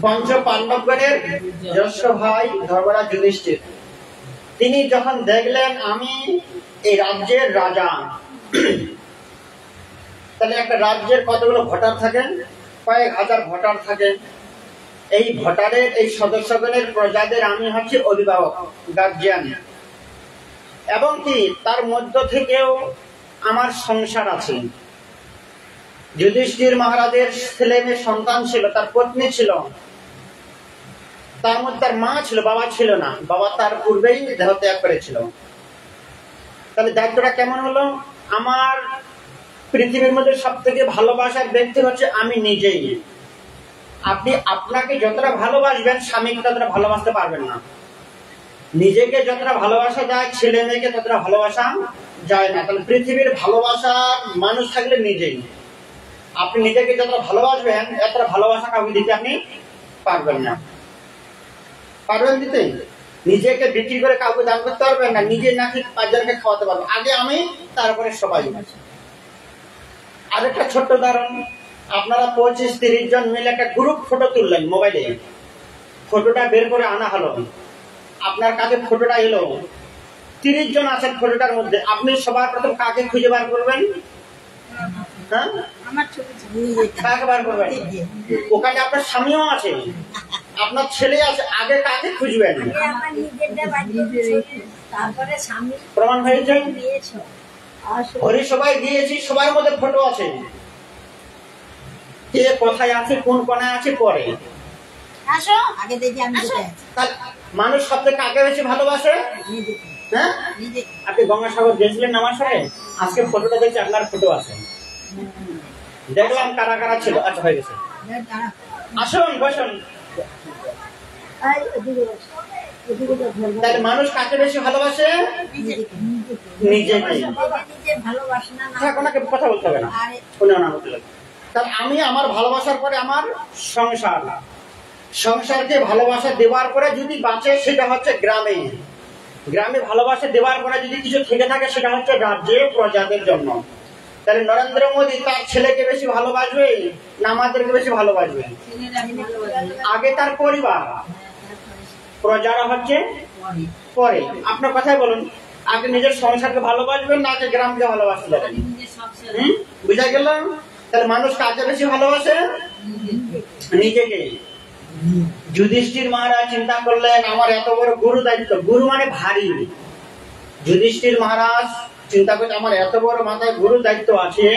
পঞ্চ পাণ্ডবগণের জ্যেষ্ঠ ভাই ধর্মরাজ যুধিষ্ঠির, তিনি যখন দেখলেন আমি এই রাজ্যের রাজা, তাহলে একটা রাজ্যের কতগুলো ভোটার থাকেন, কয়েক হাজার ভোটার থাকেন। এই ভোটারের এই সদস্যগণের প্রজাদের আমি হচ্ছে অভিভাবক, গার্জিয়ান, এবং কি তার মধ্য থেকেও আমার সংসার আছে। যুধিষ্ঠির মহারাজের ছেলে মেয়ে সন্তান ছিল, তার পত্নী ছিল, তার মধ্যে তার মা ছিল, বাবা ছিল না, বাবা তার পূর্বেই দেহত্যাগ করেছিল। তাহলে দায়িত্বটা কেমন হলো? আমার পৃথিবীর মধ্যে সব থেকে ভালোবাসার ব্যক্তি হচ্ছে আমি নিজেই। আপনি আপনাকে যতটা ভালোবাসবেন স্বামীকে ততটা ভালোবাসতে পারবেন না। নিজেকে যতটা ভালোবাসা যায় ছেলে মেয়েকে ততটা ভালোবাসা যায় না। তাহলে পৃথিবীর ভালোবাসার মানুষ থাকলে নিজেই। আপনি নিজেকে যতটা ভালোবাসবেন এতটা ভালোবাসা কাউকে দিতে আপনি পারবেন না। পারবেন দিতে? নিজেকে বিক্রি করে কাউকে দান করতে পারবেন না। নিজে নাকি পাঁচজনকে খাওয়াতে পারবেন, আগে আমি তারপরে সবাই। আরেকটা ছোট্ট উদাহরণ, আপনারা 25-30 জন মিলে একটা গ্রুপ ফটো তুললেন মোবাইলে, ফটোটা বের করে আনা হলো, আপনার কাছে ফটোটা এলো, 30 জন আছেন ফটোটার মধ্যে, আপনি সবার প্রথম কাকে খুঁজে বার করবেন? হ্যাঁ, কাকে বার করবেন? ওখানে আপনার স্বামীও আছে, আপনার ছেলে আছে, আগে কাকে খুঁজবেন? প্রমাণ হয়েছে? সবাই দিয়েছি, সবার মধ্যে ফটো আছে, কে কোথায় আছে, কোন কোনায় আছে পরে। মানুষ সব থেকে কাকে বেশি ভালোবাসে? হ্যাঁ, আপনি গঙ্গাসাগর গেছিলেন আমার সাথে, আজকে ফটোটা দেখছি আপনার ফটো আছে, দেখলাম কারা কারা ছিল। আচ্ছা, হয়ে গেছে, আসুন বসুন। তাহলে মানুষ কাকে বেশি ভালোবাসে? নিজেকে। ওনাকে কথা বলতে হবে না, তাহলে আমি আমার ভালোবাসার পরে আমার সংসার, সংসারকে ভালোবাসা দেওয়ার পরে যদি বাঁচে সেটা হচ্ছে গ্রামে, গ্রামে ভালোবাসা দেওয়ার পরে যদি কিছু থেকে থাকে সেটা হচ্ছে রাজ্যে প্রজাদের জন্য। তাহলে নরেন্দ্র মোদী তার ছেলেকে বেশি ভালোবাসবে না আমাদেরকে বেশি ভালোবাসবে? আগে তার পরিবার, প্রজারা হচ্ছে পরে। আপনার কথাই বলুন, আগে নিজের সংসারকে ভালোবাসবেন না আগে গ্রামকে ভালোবাসবেন? বুঝা গেল? তাহলে মানুষ কাকে বেশি ভালোবাসে? নিজেকে। যুধিষ্ঠির মহারাজ চিন্তা করলেন আমার এত বড় গুরু দায়িত্ব, গুরু মানে ভারী। যুধিষ্ঠির মহারাজ চিন্তা করছে আমার এত বড় মাথায় গুরু দায়িত্ব আছে,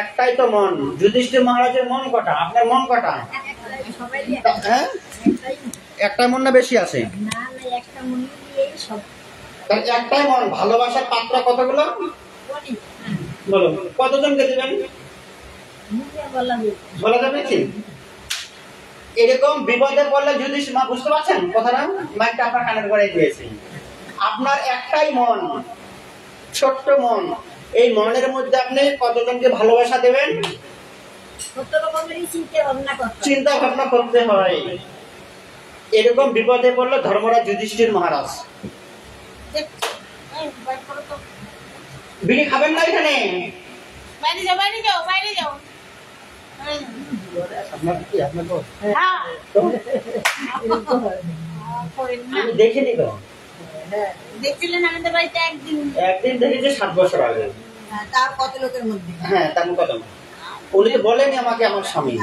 একটাই তো মন। যুধিষ্ঠির মহারাজের মন কটা? আপনার মন কটা? হ্যাঁ, একটা মন না বেশি আছে? একটাই মন। ভালোবাসার পাত্র কতগুলো বলো, কতজনকে দেবেন বলা যাবে কি? এরকম বিপদে পড়লে যুধিষ্ঠির, বুঝতে পারছেন কথাটা? মাইকটা আপনার কানের করে দিয়েছে। আপনার একটাই মন, ছোট্ট মন, এই মনের মধ্যে আপনি কতজনকে ভালোবাসা দেবেন চিন্তা ভাবনা করতে হয়। এরকম বিপদে পড়লো ধর্মরাজ যুধিষ্ঠির মহারাজ। বিড়ি খাবেন না এখানে? বাইরে যাও, বাইরে যাও, বাইরে যাও। আমি দেখিনি তো। দেখছিলেন আমাদের বাড়িতে একদিন? একদিন দেখেছি 7 বছর আগে। তার কত লোকের মধ্যে? হ্যাঁ, তার কত। উনি বলেনি আমাকে আমার স্বামী।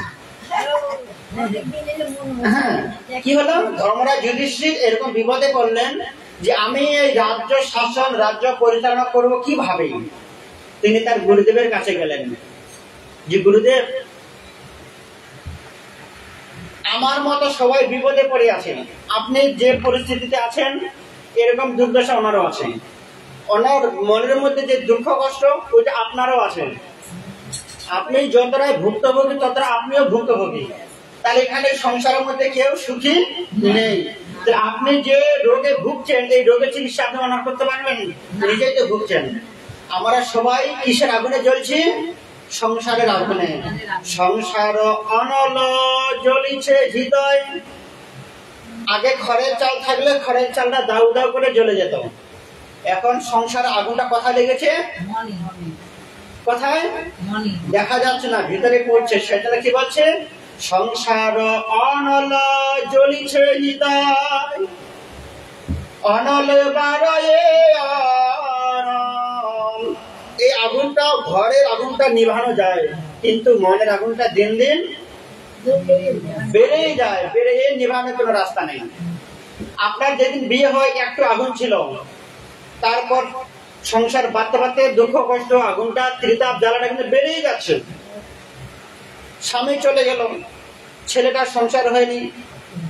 হ্যাঁ, কি হলো? ধর্মরাজ যুধিষ্ঠির এরকম বিপদে পড়লেন যে আমি এই রাজ্য শাসন, রাজ্য পরিচালনা করব কিভাবে। তিনি তার গুরুদেবের কাছে গেলেন, যে গুরুদেব আমার মতো সবাই বিপদে পড়ে আছেন, আপনি যে পরিস্থিতিতে আছেন এরকম দুর্দশা ওনারও আছে, ওনার মনের মধ্যে যে দুঃখ কষ্ট ওইটা আপনারও আছে, আপনি যতটাই ভুক্তভোগী ততটা আপনিও ভুক্তভোগী। তাহলে এখানে সংসারের মধ্যে কেউ সুখী নেই। আপনি যে রোগে ভুগছেন এই রোগের চিকিৎসা আপনি অনার করতে পারবেন? নিজেই তো ভুগছেন। আমরা সবাই কিসের আগুনে জ্বলছি? সংসারের আগুনে। সংসার অনল জ্বলিছে হৃদয়। আগে খড়ের চাল থাকলে খড়ের চালটা দাউ দাউ করে জ্বলে যেত, এখন সংসার আগুনটা কোথায় লেগেছে? কোথায় দেখা যাচ্ছে না, ভিতরে পড়ছে। সেটা কি বলছে? সংসার অনল জ্বলিছে হৃদয়, অনল বারয়ে অনল। এই আগুনটা, ঘরের আগুনটা নিভানো যায়, কিন্তু মনের আগুনটা দিন দিন বেড়েই যায়, বেড়ে নিভানোর কোনো রাস্তা নেই। আপনার যেদিন বিয়ে হয় একটু আগুন ছিল, তারপর সংসার বাড়তে বাড়তে দুঃখ কষ্ট আগুনটা ত্রিতাপ জ্বালাটা কিন্তু বেড়েই যাচ্ছে। স্বামী চলে গেল, ছেলেটার সংসার হয়নি,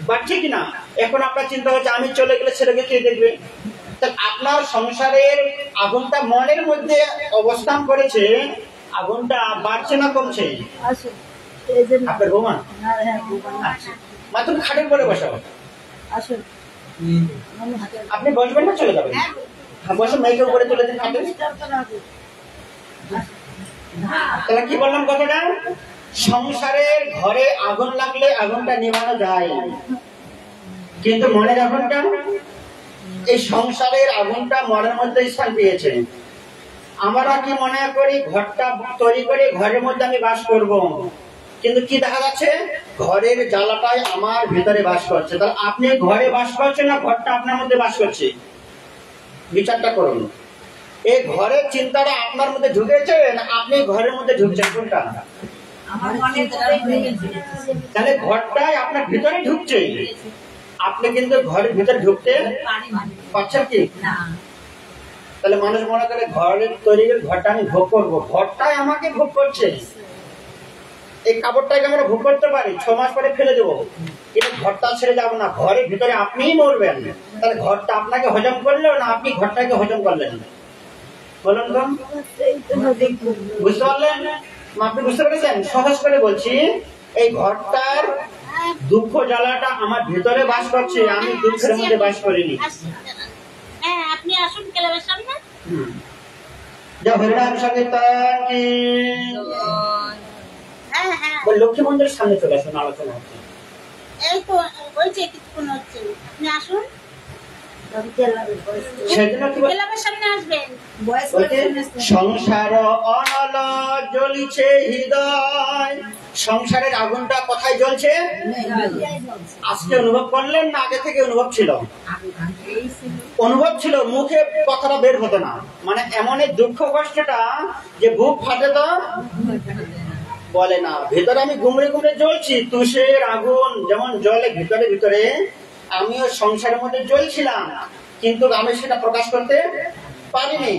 বাড়ছে কিনা? এখন আপনার চিন্তা হচ্ছে আমি চলে গেলে ছেলেকে কে দেখবে? আপনার সংসারের আগুনটা মনের মধ্যে অবস্থান করেছে, আগুনটা বাড়ছে না কমছে? আপনার বৌমা মা, তুমি খাটের পরে বসাবো, আপনি বসবেন না চলে যাবেন? হ্যাঁ বসে, মেয়েকে উপরে তুলে দিন খাটে। তাহলে কি বললাম কথাটা? সংসারের ঘরে আগুন লাগলে আগুনটা নিভানো যায়, কিন্তু মনের আগুনটা, এই সংসারের আগুনটা মনের মধ্যে স্থান পেয়েছে। আমরা কি মনে করি ঘরটা তৈরি করে ঘরের মধ্যে আমি বাস করব, কিন্তু কি দেখা যাচ্ছে ঘরের জ্বালাটাই আমার ভিতরে বাস করছে। তাহলে আপনি ঘরে বাস করছেন না ঘরটা আপনার মধ্যে বাস করছে? বিচারটা করুন। এই ঘরের চিন্তাটা আপনার মধ্যে ঢুকেছে না আপনি ঘরের মধ্যে ঢুকছেন? কোনটা? তাহলে ঘরটাই আপনার ভিতরে ঢুকছে, আপনি কিন্তু ঘরের ভিতরে ঢুকতে পারছেন কি? তাহলে মানুষ মনে করে ঘরের তৈরি করে ঘরটা আমি ভোগ করবো, ঘরটাই আমাকে ভোগ করছে। এই কাপড়টাকে আমরা ভোগ করতে পারি, 6 মাস পরে ফেলে দেবো, কিন্তু ঘরটা ছেড়ে যাবো না। ঘরের ভিতরে আপনিই মরবেন, তাহলে ঘরটা আপনাকে হজম করলো না আপনি ঘরটাকে হজম করলেন? বলুন তো, বুঝতে পারলেন? আপনি বুঝতে পেরেছেন? সহজ করে বলছি, এই ঘরটার দুঃখ জ্বালাটা আমার ভিতরে বাস করছে, আমি দুঃখের মধ্যে বাস করিনি। আপনি আসুন ক্লাবের সামনে। জয় হরিনাম সংকীর্তন কি। লক্ষ্মী মন্দিরের সামনে চলে আসুন, আলোচনা হচ্ছে। এই তো বলছে কিছুক্ষণ হচ্ছে, আপনি আসুন। সংসার অনল জ্বলিছে হৃদয়, সংসারের আগুনটা কোথায় জ্বলছে? আজকে অনুভব করলেন না আগে থেকে অনুভব ছিল? অনুভব ছিল, মুখে কথাটা বের হতো না। মানে এমন দুঃখ কষ্টটা যে বুক ফাটে তো বলে না, ভেতরে আমি গুমড়ে গুমড়ে জ্বলছি। তুষের আগুন যেমন জলে ভিতরে ভিতরে, আমিও সংসারের মধ্যে জ্বলছিলাম, কিন্তু আমি সেটা প্রকাশ করতে পারিনি।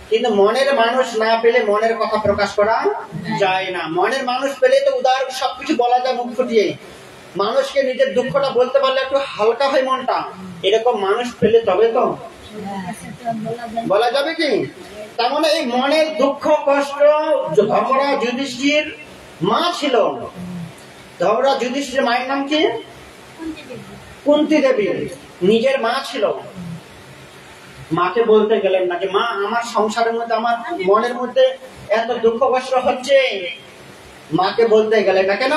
কিন্তু মনের মানুষ না পেলে মনের কথা প্রকাশ করা যায় না। মনের মানুষ পেলে তো উদার সবকিছু বলা যায় মুখ ফুটিয়ে। মানুষকে নিজের দুঃখটা বলতে পারলে একটু হালকা হয় মনটা, এরকম মানুষ পেলে তবে তো বলা যাবে কি? তার মানে এই মনের দুঃখ কষ্ট, ধর্মরাজ যুধিষ্ঠির মা ছিল। ধর্মরাজ যুধিষ্ঠির মায়ের নাম কি? কুন্তী দেবী, নিজের মা ছিল। মাকে বলতে গেলেন না যে মা আমার সংসারের মধ্যে, আমার মনের মধ্যে এত দুঃখ কষ্ট হচ্ছে। মাকে বলতে গেলেন না, কেন?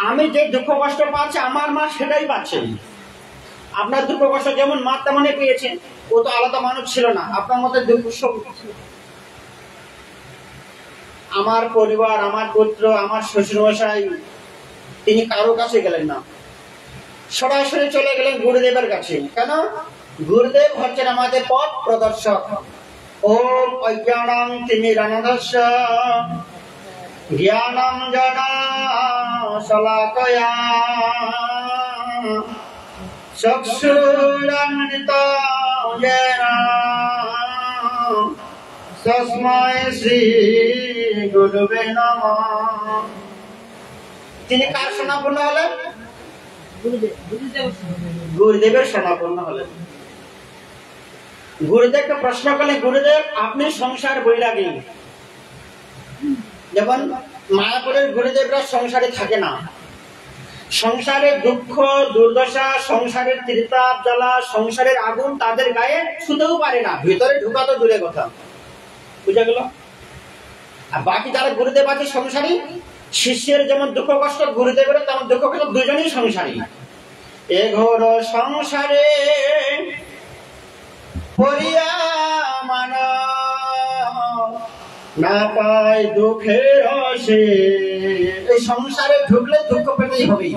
আমি যে দুঃখ কষ্ট পাচ্ছি আমার মা সেটাই পাচ্ছেন। আপনার দুঃখ কষ্ট যেমন মা তেমনই পেয়েছেন, ও তো আলাদা মানুষ ছিল না। আপনার মধ্যে দুঃখ, আমার পরিবার, আমার পুত্র, আমার শ্বশুরমশাই, তিনি কারো কাছে গেলেন না, সরাসরি চলে গেলেন গুরুদেবের কাছে। কেন? গুরুদেব হচ্ছেন আমাদের পথ প্রদর্শক। ওম অজ্ঞানং তিমিরানন্দস্য জ্ঞানাঞ্জন শলাকয়া চক্ষুরন্মিলিতং য়েন তস্मै শ্রী গুরুবে নমঃ। তিনি কার শরণাপন্ন হলেন? গুরুদেবের শরণাপন্ন হলেন। গুরুদেবকে প্রশ্ন করলেন, গুরুদেব আপনি সংসার বৈরাগী। যেমন মায়াপুরের গুরুদেবরা সংসারে থাকে না, সংসারের দুঃখ দুর্দশা, সংসারের ত্রিতাপ জ্বালা, সংসারের আগুন তাদের গায়ে ছুতেও পারে না, ভিতরে ঢুকা তো দূরে কথা। বুঝা গেল? আর বাকি যারা গুরুদেব আছে সংসারী, শিষ্যের যেমন দুঃখ কষ্ট, গুরুদেবের তেমন দুঃখ কষ্ট, দুজনেই সংসারী। এ ঘোর সংসারে পরিয়া মানব না পায় দুঃখের রসে। এই সংসারে ঢুকলে দুঃখ পেতেই হবে।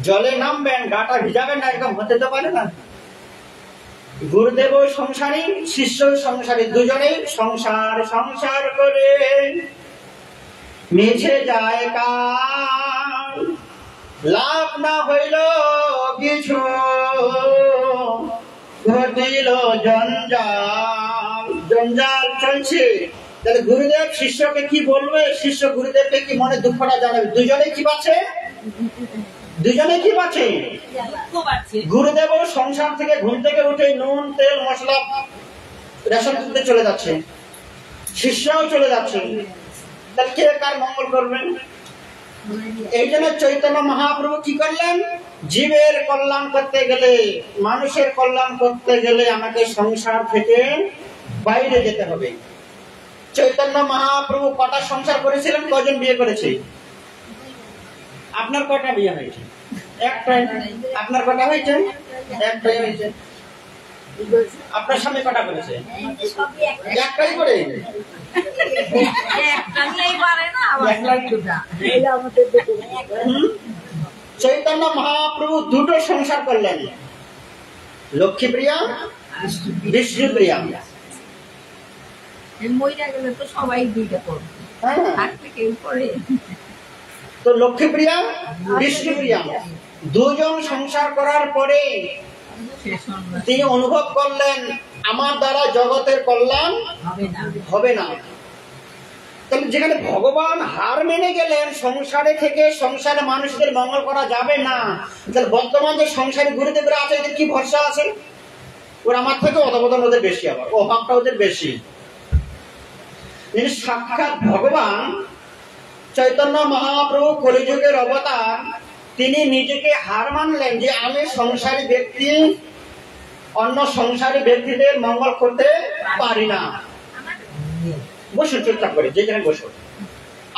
জলে নামবেন, গাটা ভিজাবেন না, এরকম হতে তো পারে না। গুরুদেব সংসারী, শিষ্য সংসারী, দুজনেই সংসার সংসার করে মিছে যায় কাল। লাভ না হইল কিছু, ঘটিল জঞ্জাল। জঞ্জাল চলছে। তাহলে গুরুদেব শিষ্যকে কি বলবে, শিষ্য গুরুদেবকে কি মনে দুঃখটা জানাবে? দুজনে কি বাঁচে? দুজনে কি বাঁচে? গুরুদেব সংসার থেকে ঘুম থেকে উঠে নুন তেল মশলা রেশন তুলতে চলে যাচ্ছে, শিষ্যও চলে যাচ্ছে। তাহলে কে কার মঙ্গল করবেন? এই জন্য চৈতন্য মহাপ্রভু কি করলেন? জীবের কল্যাণ করতে গেলে, মানুষের কল্যাণ করতে গেলে আমাকে সংসার থেকে বাইরে যেতে হবে। চৈতন্য মহাপ্রভু কটা সংসার করেছিলেন? কজন বিয়ে করেছে? আপনার কটা বিয়ে হয়েছে? একটাই। আপনার কটা হয়েছে? একটাই হয়েছে। আপনার স্বামী কটা করেছে? একটাই করে। চৈতন্য মহাপ্রভু দুটো সংসার করলেন, লক্ষ্মীপ্রিয়া, বিষ্ণুপ্রিয়া। তো লক্ষ্মীপ্রিয়া, বিষ্ণুপ্রিয়া দুজন সংসার করার পরে তিনি অনুভব করলেন আমার দ্বারা জগতের কল্যাণ হবে না। তাহলে যেখানে ভগবান হার মেনে গেলেন, সংসারে থেকে সংসারে মানুষদের মঙ্গল করা যাবে না, তাহলে বর্তমান যে সংসারে গুরুদেবরা আছে এদের কি ভরসা আছে? ওরা আমার থেকে অধবদান ওদের বেশি, আবার অভাবটা ওদের বেশি। সাক্ষাৎ ভগবান চৈতন্য মহাপ্রভু কলিযুগের অবতার, তিনি নিজেকে হার মানলেন যে আমি সংসারী ব্যক্তি অন্য সংসারী ব্যক্তিদের মঙ্গল করতে পারি না। বসুন চুপচাপ করে, যেখানে বসুন।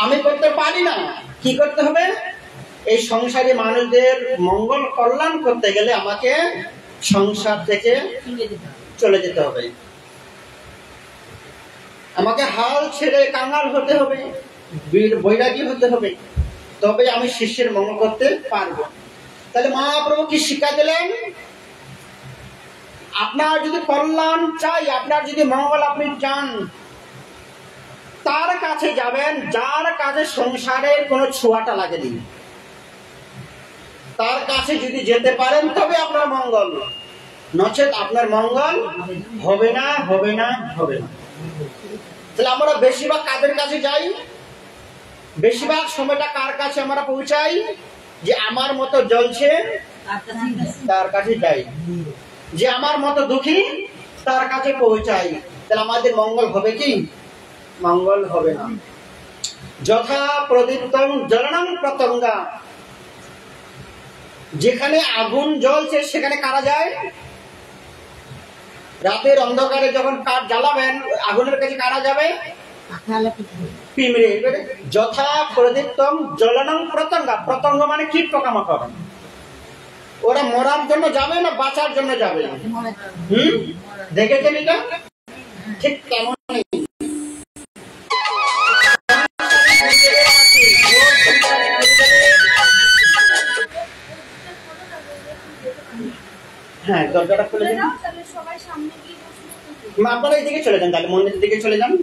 আমি করতে পারি না। কি করতে হবে? এই সংসারী মানুষদের মঙ্গল কল্যাণ করতে গেলে আমাকে সংসার থেকে চলে যেতে হবে, আমাকে হাল ছেড়ে কাঙাল হতে হবে, বৈরাগী হতে হবে, তবে আমি শিষ্যের মঙ্গল করতে পারবো। তাহলে মহাপ্রভু কি শিক্ষা দিলেন? আপনার যদি কল্যাণ চাই, আপনার যদি মঙ্গল আপনি চান, তার কাছে যাবেন যার কাছে সংসারের কোনো ছোঁয়াটা লাগেনি। তার কাছে যদি যেতে পারেন তবে আপনার মঙ্গল, নচেত আপনার মঙ্গল হবে না, হবে না, হবে না। তাহলে আমরা বেশিরভাগ কাদের কাছে যাই? বেশিরভাগ সময়টা কার কাছে আমরা পৌঁছাই? যে আমার মতো জ্বলছে তার কাছে যাই, যে আমার মতো দুঃখী তার কাছে পৌঁছাই। তাহলে আমাদের মঙ্গল হবে কি? মঙ্গল হবে না। যথা প্রদীপ্তং জ্বলনং প্রত্যঙ্গা, যেখানে আগুন জ্বলছে সেখানে কারা যায়? রাতের অন্ধকারে যখন কাঠ জ্বালাবেন, আগুনের কাছে কারা যাবে? পিঁমড়ে। যথা প্রদীপ্তং জ্বলনং প্রত্যঙ্গা, প্রত্যঙ্গ মানে কীট পোকামাকড়। ওরা মরার জন্য যাবে না বাঁচার জন্য যাবে? দেখেছেন এটা? ঠিক তেমন হ্যাঁ, দরজাটা খুলে দিন। আপনারা এইদিকে চলে যান, তাহলে মন্দিরের দিকে চলে যান।